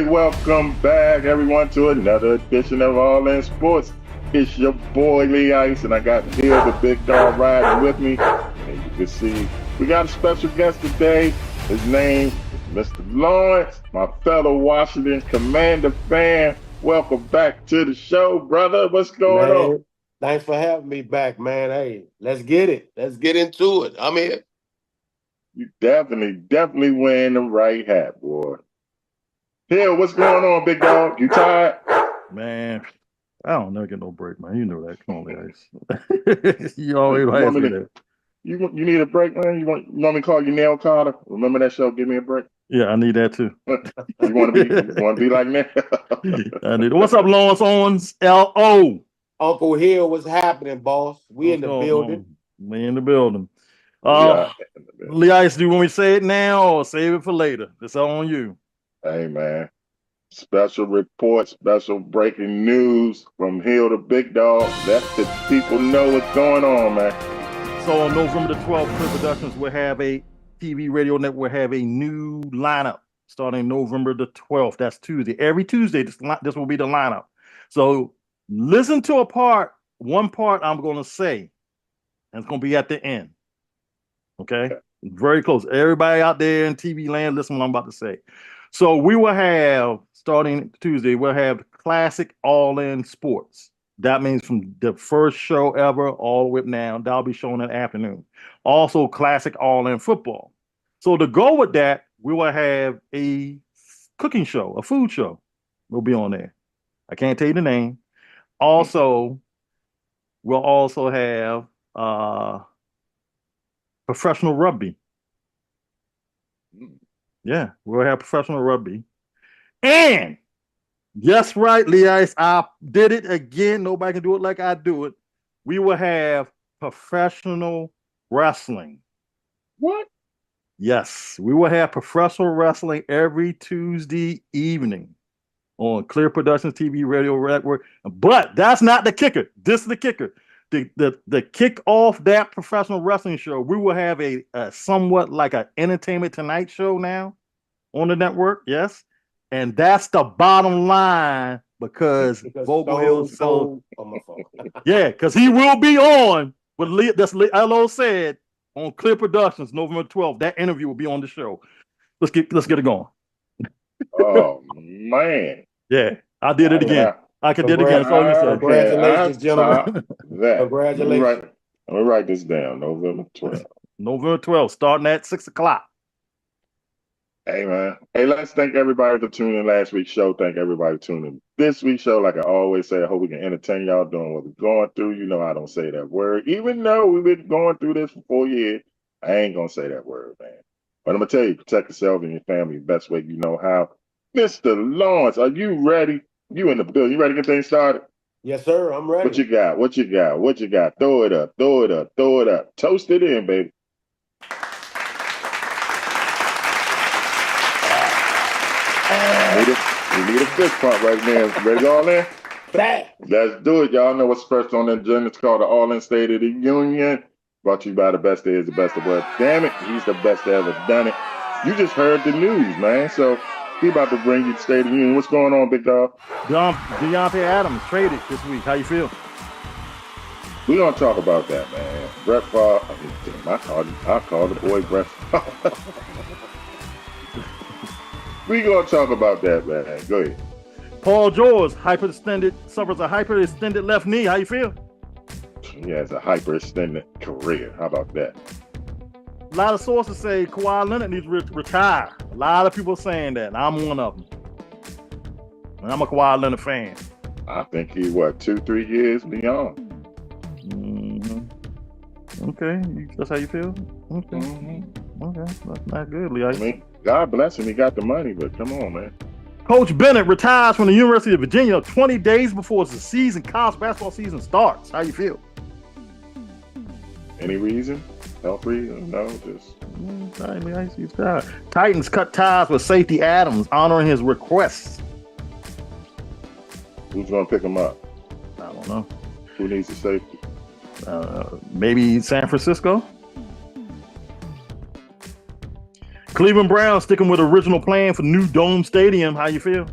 welcome back, everyone, to another edition of All In Sports. It's your boy Lee Ice, and I got here the big dog riding with me. And you can see we got a special guest today. His name is Mr. Lawrence, my fellow Washington Commander fan. Welcome back to the show, brother. What's going on? Man, thanks for having me back, man. Hey, let's get it. Let's get into it. I'm here. You definitely wearing the right hat, boy. Hill, what's going on, big dog? You tired? Man, I don't never get no break, man. You know that. Come on, guys. You always ask me that. You need a break, man? You want me to call you Nail Carter? Remember that show, Give Me a Break? Yeah, I need that too. You want to be like Nail? I need it. What's up, Lawrence Owens? L.O. Uncle Hill, what's happening, boss? We in the building. We in the building. Lee Ice, do you want me to say it now or save it for later? It's all on you. Hey, man. Special report, special breaking news from Hill to Big Dog. Let the people know what's going on, man. So on November the 12th, Clear Productions will have a TV radio network, will have a new lineup starting November the 12th. That's Tuesday. Every Tuesday, this will be the lineup. So listen to one part I'm going to say, and it's going to be at the end. Okay? Very close. Everybody out there in TV land, listen to what I'm about to say. So we will have, starting Tuesday, we'll have classic all-in sports. That means from the first show ever all the way up now, that'll be shown in the afternoon. Also classic all-in football. So to go with that, we will have a cooking show, a food show will be on there. I can't tell you the name. Also, we'll also have professional rugby. Yeah, we'll have professional rugby. And yes, right, Lee Ice, I did it again. Nobody can do it like I do it. We will have professional wrestling. What? Yes, we will have professional wrestling every Tuesday evening on Clear Productions TV Radio Network. But that's not the kicker. This is the kicker. The kick off that professional wrestling show, we will have a somewhat like an Entertainment Tonight show now on the network, yes, and that's the bottom line because Vogel Hill yeah, because he will be on with that's LO said on Clear Productions November 12th. That interview will be on the show. Let's get it going. Oh man, yeah, I did it again. I can do it again. That's all you say. Congratulations, gentlemen. Congratulations. Let me write this down. November 12th. November 12th, starting at 6:00. Hey, man. Hey, let's thank everybody for tuning in last week's show. Thank everybody for tuning in this week's show. Like I always say, I hope we can entertain y'all doing what we're going through. You know I don't say that word. Even though we've been going through this for 4 years, I ain't going to say that word, man. But I'm going to tell you, protect yourself and your family the best way you know how. Mr. Lawrence, are you ready? You in the building. You ready to get things started? Yes, sir. I'm ready. What you got? What you got? What you got? Throw it up. Throw it up. Throw it up. Toast it in, baby. We need a fist pump right now. Ready to all in? Let's do it. Y'all know what's first on the agenda. It's called the All In State of the Union. Brought to you by the best that is the best of what. Damn it, he's the best that ever done it. You just heard the news, man. So he about to bring you the State of the Union. What's going on, big dog? Deontay Adams traded this week. How you feel? We're going to talk about that, man. Brett Favre. I call the boy Brett Favre. We're going to talk about that, man. Go ahead. Paul George suffers a hyperextended left knee. How you feel? He has a hyperextended career. How about that? A lot of sources say Kawhi Leonard needs to retire. A lot of people saying that. And I'm one of them. And I'm a Kawhi Leonard fan. I think he, 2-3 years beyond. Mm-hmm. Okay. That's how you feel? Okay. Mm-hmm. Okay. That's not good, Lee. I mean, God bless him. He got the money, but come on, man. Coach Bennett retires from the University of Virginia 20 days before the college basketball season starts. How you feel? Any reason? Health reason? No, just... Titans cut ties with safety Adams, honoring his requests. Who's going to pick him up? I don't know. Who needs a safety? Maybe San Francisco? Cleveland Browns sticking with original plan for new dome stadium. How you feel?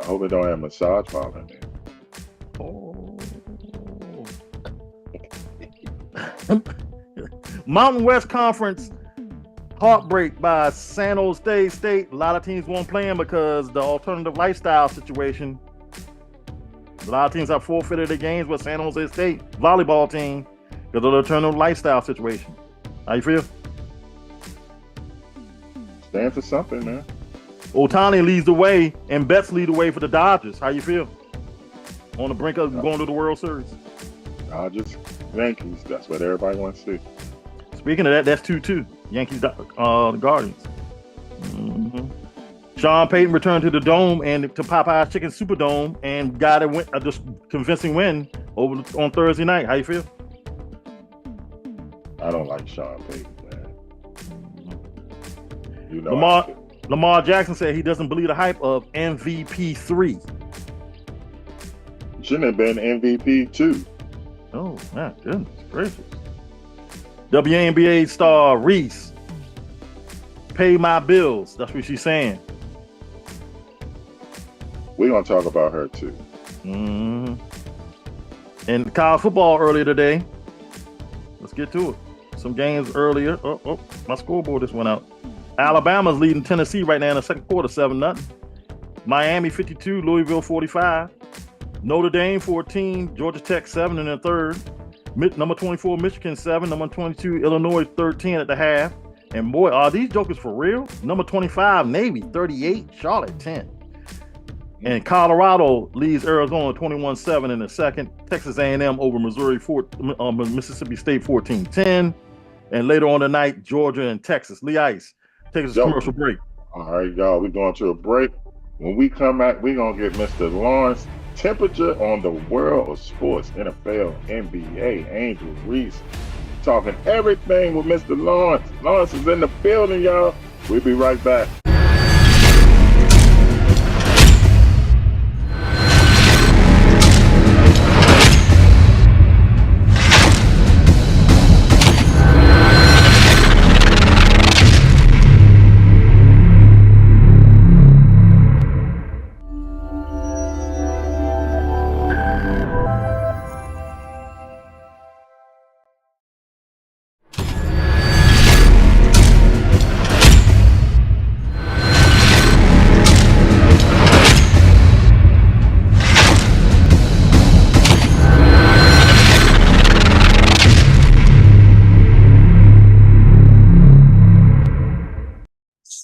I hope it don't have massage parlor in there. Oh. Mountain West Conference heartbreak by San Jose State. A lot of teams won't play them because the alternative lifestyle situation. A lot of teams have forfeited their games with San Jose State volleyball team because of the alternative lifestyle situation. How you feel? Stand for something, man. Otani leads the way and Betts lead the way for the Dodgers. How you feel? On the brink of going to the World Series. Dodgers, Yankees. That's what everybody wants to see. Speaking of that, that's 2-2. Yankees, the Guardians. Mm-hmm. Sean Payton returned to the Dome and to Popeye's Chicken Superdome and got a just convincing win on Thursday night. How you feel? I don't like Sean Payton, man. You know, Lamar Jackson said he doesn't believe the hype of MVP 3. Shouldn't have been MVP 2. Oh, man, goodness gracious. WNBA star Reese, pay my bills. That's what she's saying. We're going to talk about her, too. Mm-hmm. And college football earlier today. Let's get to it. Some games earlier. Oh, my scoreboard just went out. Alabama's leading Tennessee right now in the second quarter, 7-0. Miami 52, Louisville 45. Notre Dame 14, Georgia Tech 7 in the third. Number 24, Michigan 7. Number 22, Illinois 13 at the half. And boy, are these jokers for real? Number 25, Navy 38, Charlotte 10. And Colorado leads Arizona 21-7 in the second. Texas A&M over Mississippi State 14-10. And later on tonight, Georgia and Texas. Lee Ice, take us to commercial break. All right, y'all, we're going to a break. When we come back, we're going to get Mr. Lawrence temperature on the world of sports, NFL, NBA, Angel Reese, talking everything with Mr. Lawrence. Lawrence is in the building, y'all. We'll be right back.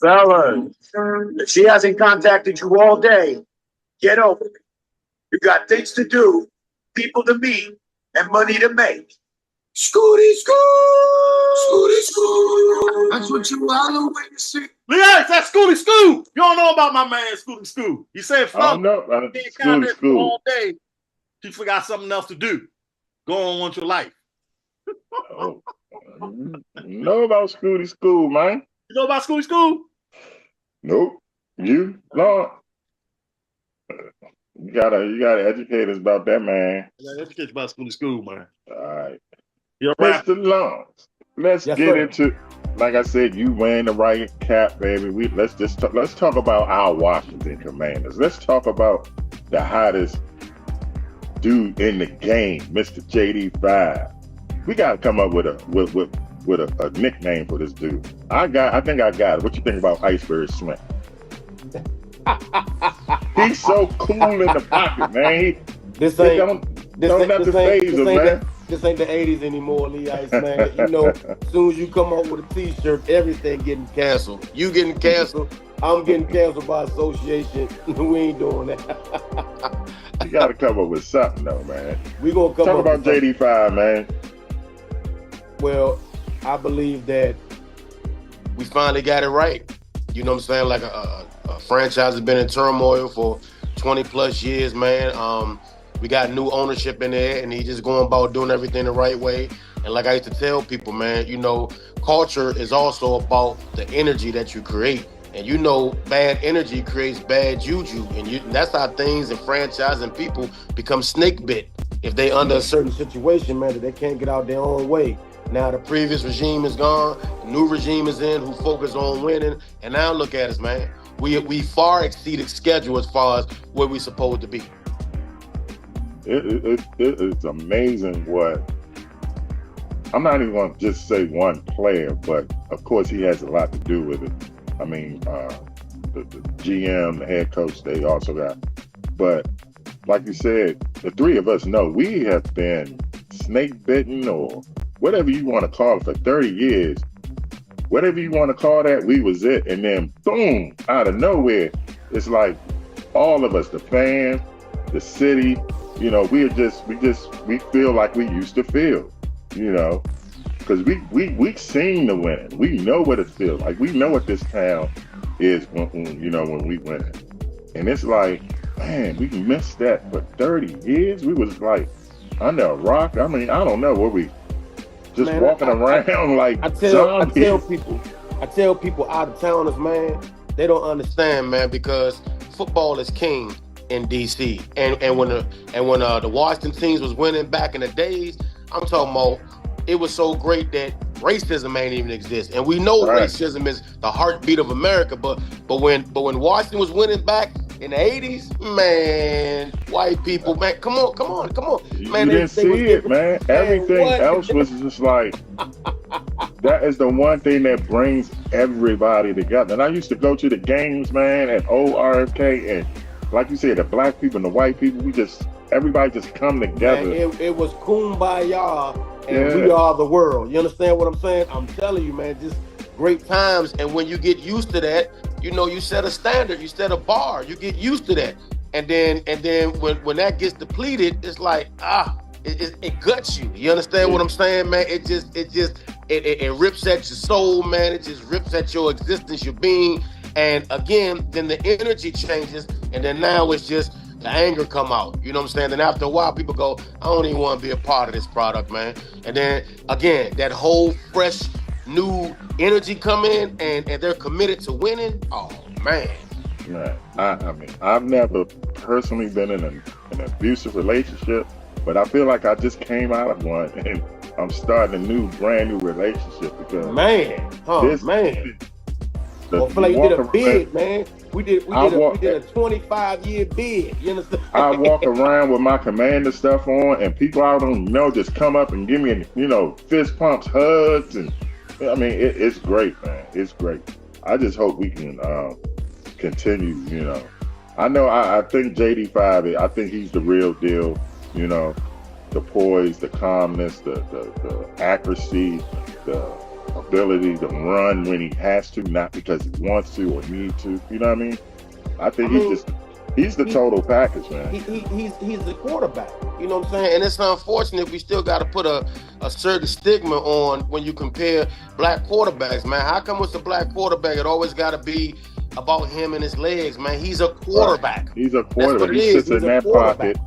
Fellas, if she hasn't contacted you all day, get over it. You got things to do, people to meet, and money to make. Scooty Scoo! Scooty Scoo! That's what you all waiting to see. Yes, that's Scooty Scoo. You don't know about my man Scooty Scoo. He said, "Fuck, Scooty Scoo all day. She forgot something else to do. Go on with your life." Oh, know about Scooty Scoo, man? You know about Scooty Scoo? Nope. You, Lord. You gotta educate us about that, man. You gotta educate us about Scooty Scoo, man. All right. You're right. Mr. Lawrence, let's get into, like I said, you wearing the right cap, baby. Let's talk about our Washington Commanders. Let's talk about the hottest dude in the game, Mr. JD5. We gotta come up with a nickname for this dude. I think I got it. What you think about Iceberg Slim? He's so cool in the pocket, man. This ain't the 80s anymore, Lee Ice, man. You know, as soon as you come up with a t-shirt, everything getting canceled. You getting canceled, I'm getting canceled by association. We ain't doing that. You gotta come up with something though, man. We gonna come talk up about with JD5, man. Well, I believe that we finally got it right. You know what I'm saying? Like a franchise has been in turmoil for 20 plus years, man. We got new ownership in there, and he just going about doing everything the right way. And like I used to tell people, man, you know, culture is also about the energy that you create. And you know, bad energy creates bad juju. And that's how things and franchise and people become snake bit. If they under a certain situation, man, that they can't get out their own way. Now the previous regime is gone, the new regime is in who focus on winning, and now look at us, man. We far exceeded schedule as far as where we supposed to be. It's amazing what. I'm not even going to just say one player, but of course he has a lot to do with it. I mean, the GM, the head coach, they also got. But like you said, the three of us know we have been snake bitten or whatever you want to call it for 30 years. Whatever you want to call that, we was it. And then boom, out of nowhere, it's like all of us, the fans, the city, you know, we feel like we used to feel, you know, because we seen the winning. We know what it feels like. We know what this town is when we win it. And it's like, man, we missed that for 30 years. We was like under a rock. I mean, I don't know, were we just walking around like zombies? I tell people out of towners, man, they don't understand, man, because football is king in DC. And when the Washington teams was winning back in the days, I'm talking about it was so great that racism ain't even exist. And we know racism is the heartbeat of America, but when Washington was winning back in the 80s, man, white people, man, come on. Man, you didn't see it, man. Everything else was just like, that is the one thing that brings everybody together. And I used to go to the games, man, at old RFK, and like you said, the black people and the white people, everybody just come together. Man, it was kumbaya, and we are the world. You understand what I'm saying? I'm telling you, man, just great times. And when you get used to that, you know, you set a standard, you set a bar, you get used to that. And then when that gets depleted, it's like, it guts you. You understand what I'm saying, man? It rips at your soul, man. It just rips at your existence, your being. And again, then the energy changes, and then now it's just the anger come out. You know what I'm saying? Then after a while, people go, I don't even want to be a part of this product, man. And then again, that whole fresh, new energy come in, and they're committed to winning. Oh man. Right. I mean, I've never personally been in an abusive relationship, but I feel like I just came out of one, and I'm starting a brand new relationship because man. Well, feel like you did a bid, man. We did a 25-year bid. You understand? I walk around with my commander stuff on, and people I don't know just come up and give me, fist pumps, hugs, and I mean, it's great, man. It's great. I just hope we can continue. I know. I think JD5. I think he's the real deal. The poise, the calmness, the accuracy, the ability to run when he has to, not because he wants to or need to. You know what I mean? I think he's the total package, man. He's the quarterback. You know what I'm saying? And it's unfortunate we still got to put a certain stigma on when you compare black quarterbacks, man. How come with the black quarterback it always got to be about him and his legs, man? He's a quarterback. He's a quarterback. He sits in that pocket.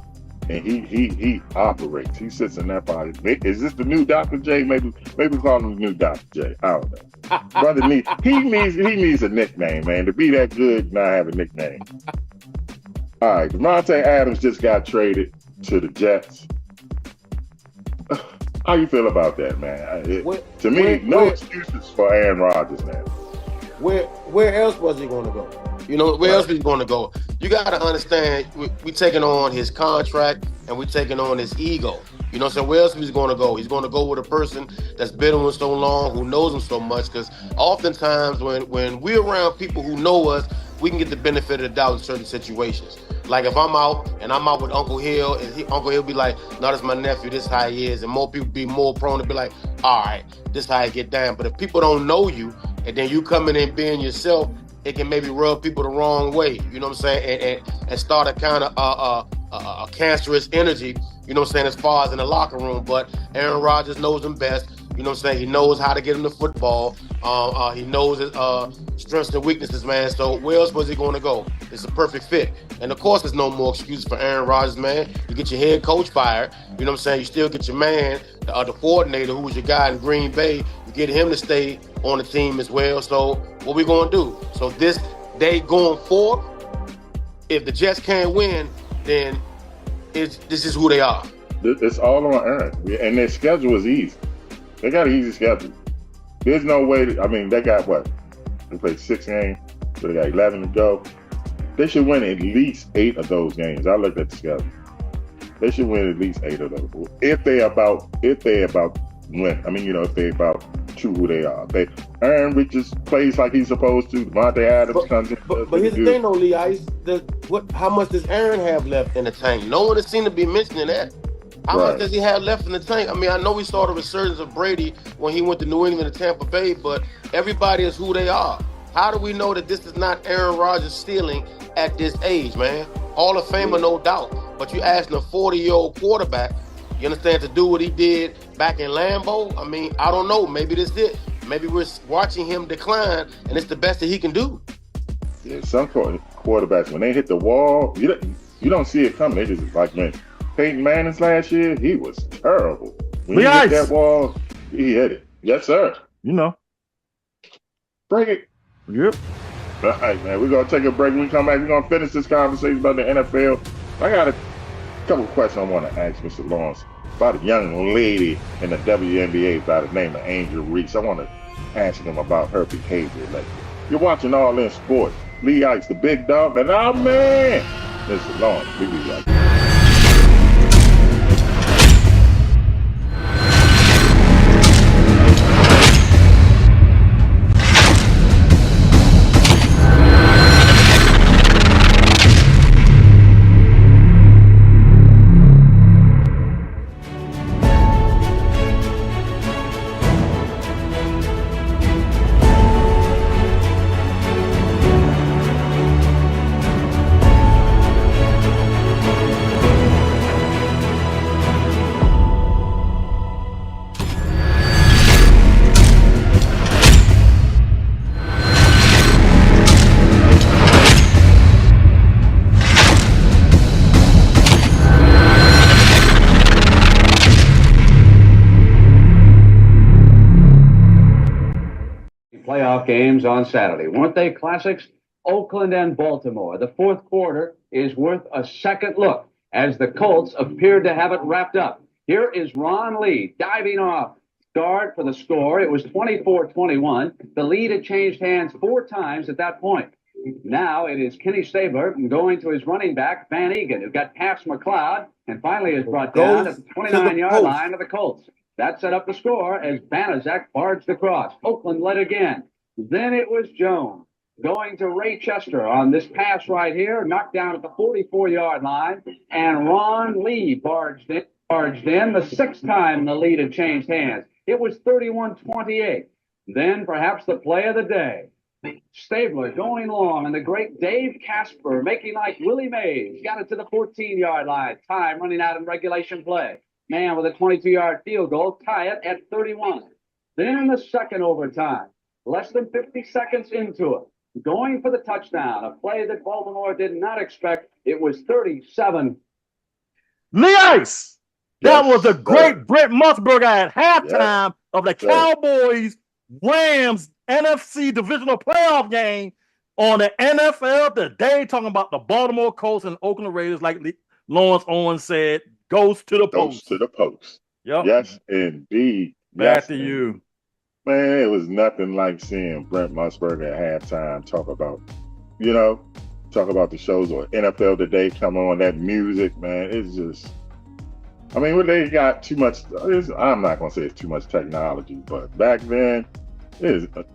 And he operates. He sits in that body. Is this the new Dr. J? Maybe call him the new Dr. J. I don't know. Brother he needs a nickname, man. To be that good, not have a nickname. All right, Devontae Adams just got traded to the Jets. How you feel about that, man? To me, no excuses for Aaron Rodgers, man. Where else was he going to go? Where else was he going to go? You got to understand, we taking on his contract and we taking on his ego. So where else is he going to go? He's going to go with a person that's been with him so long, who knows him so much. Because oftentimes when we're around people who know us, we can get the benefit of the doubt in certain situations. Like if I'm out with Uncle Hill, and Uncle Hill be like, no, that's my nephew, this is how he is. And more people be more prone to be like, all right, this is how I get down. But if people don't know you, and then you come in and being yourself, it can maybe rub people the wrong way, you know what I'm saying, and start a kind of a cancerous energy, you know what I'm saying, as far as in the locker room. But Aaron Rodgers knows him best, you know what I'm saying. He knows how to get him the football. He knows his strengths and weaknesses, man. So where else was he going to go? It's a perfect fit. And of course, there's no more excuses for Aaron Rodgers, man. You get your head coach fired, you know what I'm saying. You still get your man, the coordinator, who was your guy in Green Bay. You get him to stay on the team as well. So what we going to do? So this day going forward, if the Jets can't win, then this is who they are. It's all on Aaron, and their schedule is easy. They got an easy schedule. There's no way. I mean, they got what? They played 6 games, so they got 11 to go. They should win at least 8 of those games. I looked at the schedule. They should win at least 8 of those. If they about win. I mean, if they about true who they are. Aaron Richards plays like he's supposed to. Devontae Adams comes in. But here's the thing, though, Lee Ice. How much does Aaron have left in the tank? No one has seemed to be mentioning that. How much does he have left in the tank? I mean, I know we saw the resurgence of Brady when he went to New England and Tampa Bay, but everybody is who they are. How do we know that this is not Aaron Rodgers stealing at this age, man? Hall of Famer, no doubt. But you asking a 40-year-old quarterback, you understand, to do what he did back in Lambeau? I mean, I don't know. Maybe this is it. Maybe we're watching him decline, and it's the best that he can do. Yeah, some quarterbacks, when they hit the wall, you don't see it coming. They just like, man, Peyton Manning's last year, he was terrible. When he hit that wall, he hit it. Yes, sir. Break it. Yep. All right, man. We're going to take a break. When we come back, we're going to finish this conversation about the NFL. I got a couple of questions I want to ask Mr. Lawrence about a young lady in the WNBA by the name of Angel Reese. I want to ask him about her behavior lately. You're watching All In Sports. Lee Ice, the big dog, and our man, Mr. Lawrence. We'll be right back. Playoff games on Saturday. Weren't they classics? Oakland and Baltimore. The fourth quarter is worth a second look as the Colts appeared to have it wrapped up. Here is Ron Lee diving off guard for the score. It was 24-21. The lead had changed hands 4 times at that point. Now it is Kenny Stabler going to his running back, Van Egan, who got past McLeod and finally is brought down at the 29-yard line of the Colts. That set up the score as Banaszak barged across. Oakland led again. Then it was Jones going to Ray Chester on this pass right here, knocked down at the 44-yard line, and Ron Lee barged in the 6th time the lead had changed hands. It was 31-28. Then perhaps the play of the day. Stabler going long, and the great Dave Casper making like Willie Mays. Got it to the 14-yard line. Time running out in regulation play. Man with a 22-yard field goal, tie it at 31. Then in the second overtime, less than 50 seconds into it, going for the touchdown, a play that Baltimore did not expect. It was 37. Lee Ice, that was a great Brent Musburger at halftime of the Cowboys-Rams NFC divisional playoff game on the NFL Today, talking about the Baltimore Colts and Oakland Raiders, like Lawrence Owens said, goes to the post. Goes to the post. Yep. Yes, indeed. Back to you. Man, it was nothing like seeing Brent Musburger at halftime talk about the shows or NFL Today come on, that music, man. It's just, I mean, they got too much, I'm not going to say it's too much technology, but back then, it's I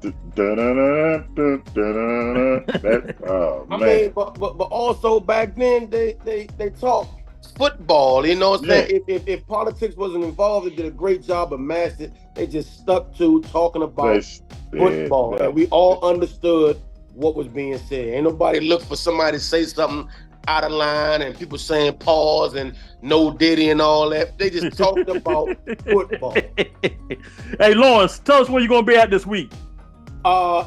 mean, but also back then, they talked football, you know what I'm saying? If politics wasn't involved, they did a great job of masking it. They just stuck to talking about football. And we all understood what was being said. Ain't nobody looked for somebody to say something out of line and people saying pause and no Diddy and all that. They just talked about football. Hey, Lawrence, tell us where you're going to be at this week.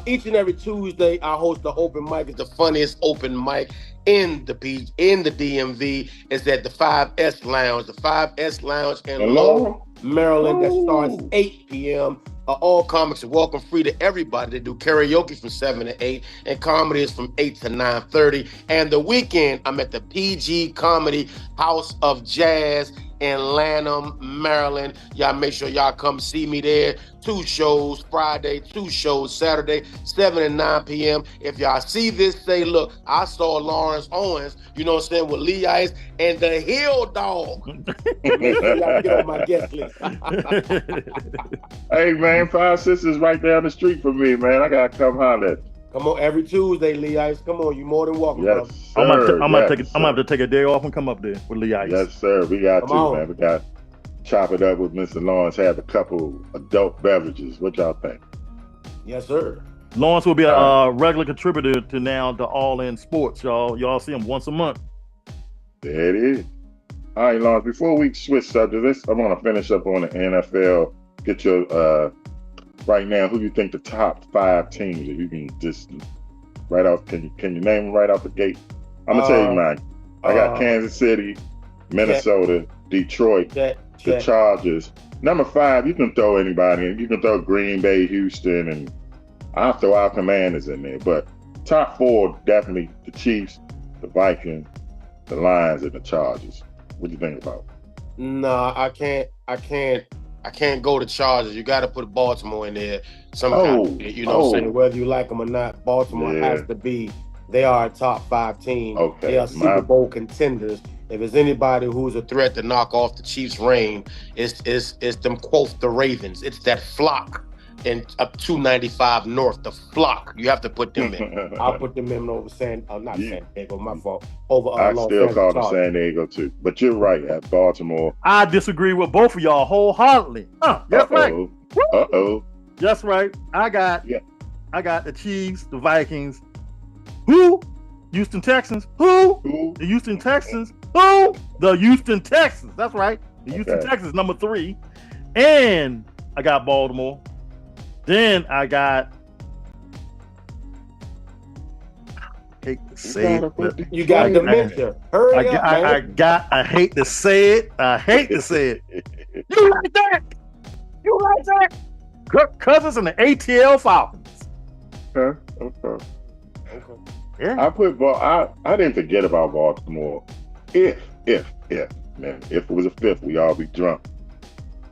Each and every Tuesday, I host the open mic. It's the funniest open mic in the DMV. It's at the 5S Lounge. The 5S Lounge in Lowell, Maryland. That starts 8 p.m. All comics are welcome, free to everybody. They do karaoke from 7 to 8, and comedy is from 8 to 9:30. And the weekend, I'm at the PG Comedy House of Jazz in Lanham, Maryland. Y'all make sure y'all come see me there. 2 shows Friday, 2 shows Saturday, 7 and 9 p.m. If y'all see this, say, look, I saw Lawrence Owens, you know what I'm saying, with Lee Ice and the Hill Dog. Make sure y'all get on my guest list. Hey, man, Five Sisters right down the street from me, man. I got to come holler at you. Come on, every Tuesday, Lee Ice. Come on, you more than welcome, Yes, brother. sir. I'm gonna have to take a day off and come up there with Lee Ice. Yes, sir. We got Come to, on. man. We got to chop it up with Mr. Lawrence, have a couple adult beverages. What y'all think? Yes, sir. Lawrence will be a regular contributor to All In Sports, y'all. Y'all see him once a month. There it is. All right, Lawrence, before we switch subjects, I want to finish up on the NFL. Get your, right now, who you think the top 5 teams, if you can just, right off, can you name them right off the gate? I'm going to tell you mine. I got Kansas City, Minnesota, Detroit, the Chargers. Number 5, you can throw anybody in. You can throw Green Bay, Houston, and I'll throw our Commanders in there. But top 4, definitely the Chiefs, the Vikings, the Lions, and the Chargers. What do you think about it? No, I can't go to Chargers. You got to put Baltimore in there. You know what I'm saying? Whether you like them or not, Baltimore has to be. They are a top 5 team. Okay. They are Super Bowl contenders. If there's anybody who's a threat to knock off the Chiefs' reign, it's them, quote, the Ravens. It's that flock and up 295 North, the flock. You have to put them in. I'll put them in over San Diego, my fault. Over I Los still Angeles call them San Diego too. But you're right, at Baltimore. I disagree with both of y'all wholeheartedly. That's right. That's right. I got the Chiefs, the Vikings. Who? Houston Texans. Who? The Houston Texans. Who? The Houston Texans. That's right. The Houston Texans, number 3. And I got Baltimore. Then I got, hate to say it. You got dementia. Hurry up, man. I hate to say it. I hate to say it. You like that? You like that? Kirk Cousins and the ATL Falcons. Okay. Yeah. I didn't forget about Baltimore. If it was a fifth, we all be drunk.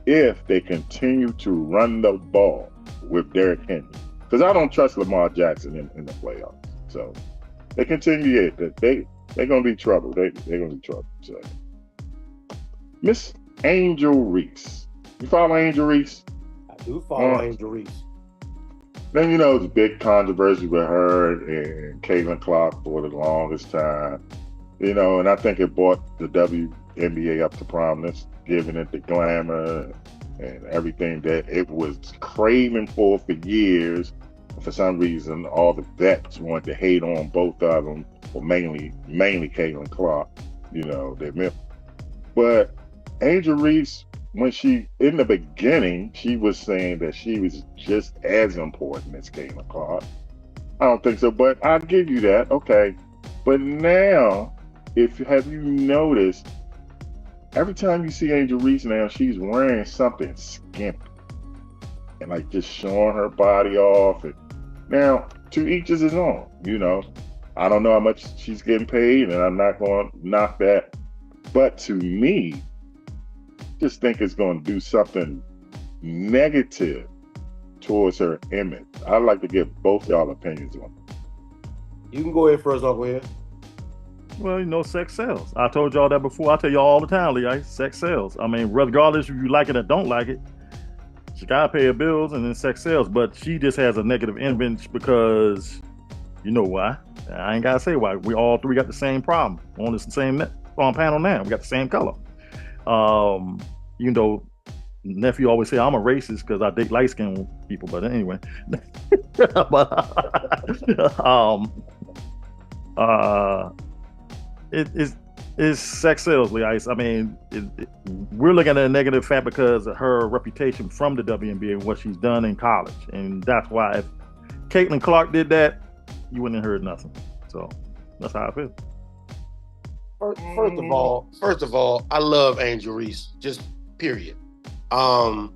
If they continue to run the ball with Derrick Henry, because I don't trust Lamar Jackson in the playoffs. So they continue they're gonna be trouble. They're gonna be trouble. So Miss Angel Reese. You follow Angel Reese? I do follow Angel Reese. Then the big controversy with her and Caitlin Clark for the longest time. And I think it brought the WNBA up to prominence, giving it the glamour and everything that it was craving for years. For some reason, all the vets wanted to hate on both of them, or mainly Caitlin Clark. But Angel Reese, when in the beginning, she was saying that she was just as important as Caitlin Clark. I don't think so, but I'll give you that. Okay. But now, have you noticed, every time you see Angel Reese now, she's wearing something skimpy and just showing her body off. And now, to each is his own. I don't know how much she's getting paid, and I'm not going to knock that. But to me, just think it's going to do something negative towards her image. I'd like to get both y'all opinions on it. You can go ahead first, Uncle Ed. Well, sex sells. I told y'all that before. I tell y'all all the time, Lee, sex sells. I mean, regardless if you like it or don't like it, she gotta pay her bills, and then sex sells. But she just has a negative image because, you know why? I ain't gotta say why. We all 3 got the same problem on the same panel now. We got the same color. Nephew always say I'm a racist because I date light-skinned people. But anyway, it's sex sales, Lee Ice. I mean, we're looking at a negative fact because of her reputation from the WNBA and what she's done in college, and that's why if Caitlin Clark did that, you wouldn't have heard nothing. So that's how I feel. First of all, I love Angel Reese. Just period. Let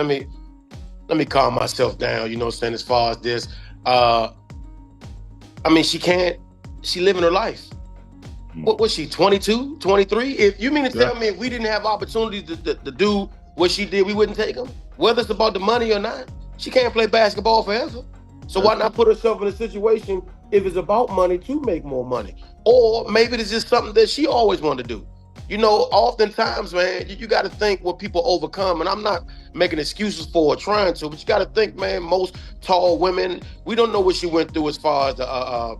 me calm myself down. You know what I'm saying? As far as this, she living her life. What was she, 22, 23? If you mean to tell me if we didn't have opportunities to do what she did, we wouldn't take them? Whether it's about the money or not, she can't play basketball forever. So why not put herself in a situation if it's about money to make more money? Or maybe it's just something that she always wanted to do. You know, oftentimes, man, you got to think what people overcome. And I'm not making excuses for or trying to, but you got to think, man, most tall women, we don't know what she went through as far as the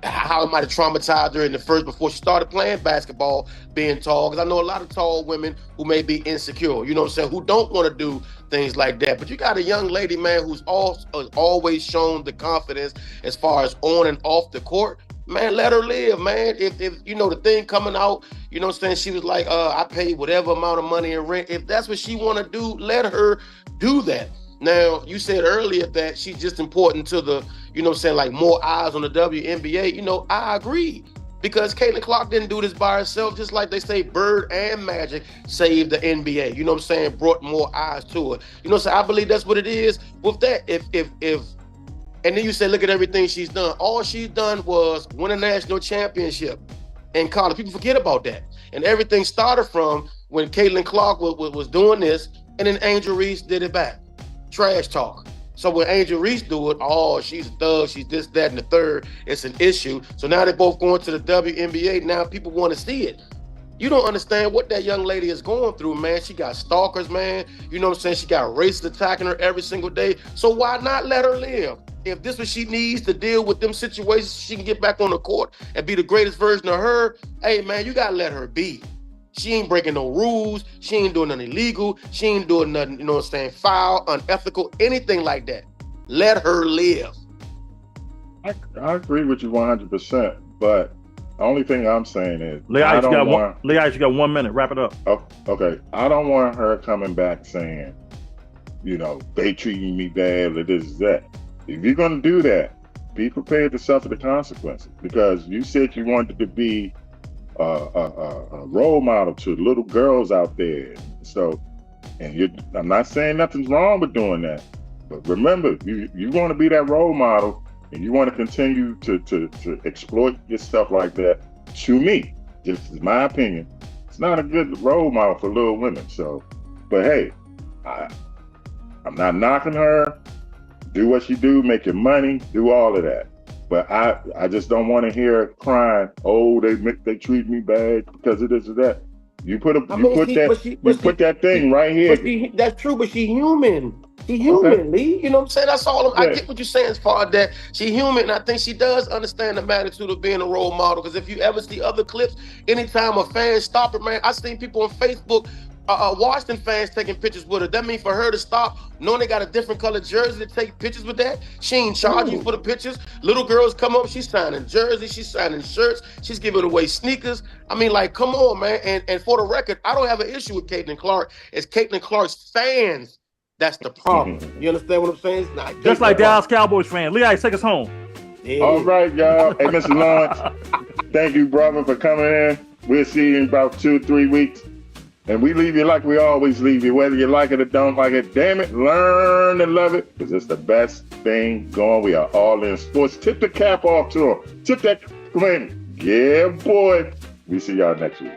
how it might have traumatized her in the first before she started playing basketball, being tall. Because I know a lot of tall women who may be insecure, you know what I'm saying, who don't want to do things like that. But you got a young lady, man, who's always shown the confidence as far as on and off the court. Man, let her live, man. If you know the thing coming out, you know what I'm saying, she was like, I paid whatever amount of money in rent. If that's what she want to do, let her do that. Now, you said earlier that she's just important to the, you know what I'm saying, like more eyes on the WNBA. You know, I agree. Because Caitlin Clark didn't do this by herself, just like they say Bird and Magic saved the NBA. You know what I'm saying? Brought more eyes to it. You know what I'm saying? I believe that's what it is with that. If and then you say, look at everything she's done. All she's done was win a national championship in college. People forget about that. And everything started from when Caitlin Clark was doing this, and then Angel Reese did it back. Trash talk. So when Angel Reese do it, oh, she's a thug, she's this, that, and the third. It's an issue. So now they're both going to the WNBA. Now people want to see it. You don't understand what that young lady is going through, man. She got stalkers, man. You know what I'm saying? She got racists attacking her every single day. So why not let her live? If this is what she needs to deal with them situations, she can get back on the court and be the greatest version of her. Hey, man, you got to let her be. She ain't breaking no rules. She ain't doing nothing illegal. She ain't doing nothing, you know what I'm saying, foul, unethical, anything like that. Let her live. I agree with you 100%, but the only thing I'm saying is Leah, you got 1 minute. Wrap it up. Oh, okay. I don't want her coming back saying, you know, they treating me bad or this, that. If you're going to do that, be prepared to suffer the consequences, because you said you wanted to be a role model to little girls out there. So, I'm not saying nothing's wrong with doing that, but remember, you want to be that role model, and you want to continue to exploit yourself like that. To me, just is my opinion, it's not a good role model for little women. So, but hey, I'm not knocking her. Do what you do, make your money, do all of that. But I just don't want to hear her crying, oh, they treat me bad because of this or that. You put that thing right here. That's true, but she human. She human, okay. Lee. You know what I'm saying? That's all. I get what you're saying as far as that. She human, and I think she does understand the magnitude of being a role model. Because if you ever see other clips, anytime a fan stop her, man, I've seen people on Facebook, Washington fans taking pictures with her. That means for her to stop, knowing they got a different color jersey to take pictures with that, she ain't charging for the pictures. Little girls come up, she's signing jerseys, she's signing shirts, she's giving away sneakers. I mean, like, come on, man. And for the record, I don't have an issue with Caitlin Clark. It's Caitlin Clark's fans that's the problem. You understand what I'm saying? It's not just like Dallas Cowboys fan. Leah, take us home. Yeah. All right, y'all. Hey, Mr. Lawrence, thank you, brother, for coming in. We'll see you in about 2-3 weeks. And we leave you like we always leave you, whether you like it or don't like it. Damn it, learn to love it, because it's the best thing going. We are all in sports. Tip the cap off to them. Tip that claim. Yeah, boy. We see y'all next week.